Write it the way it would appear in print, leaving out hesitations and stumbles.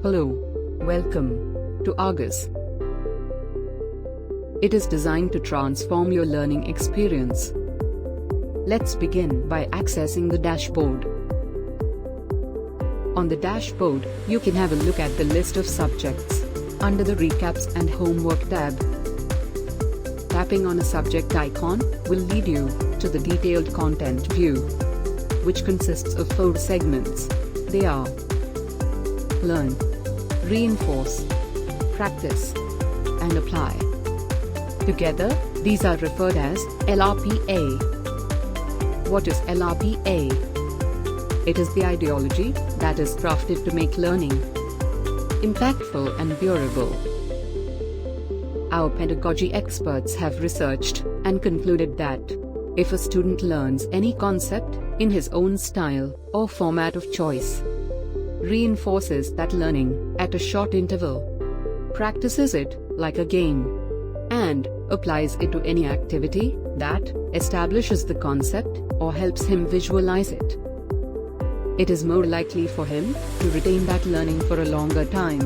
Hello. Welcome to ARGUS. It is designed to transform your learning experience. Let's begin by accessing the dashboard. On the dashboard, you can have a look at the list of subjects under the Recaps and Homework tab. Tapping on a subject icon will lead you to the detailed content view, which consists of 4 segments. They are Learn, Reinforce, Practice, and Apply. Together, these are referred as LRPA. What is LRPA? It is the ideology that is crafted to make learning impactful and durable. Our pedagogy experts have researched and concluded that if a student learns any concept in his own style or format of choice, reinforces that learning at a short interval, practices it like a game, and applies it to any activity that establishes the concept or helps him visualize it, it is more likely for him to retain that learning for a longer time.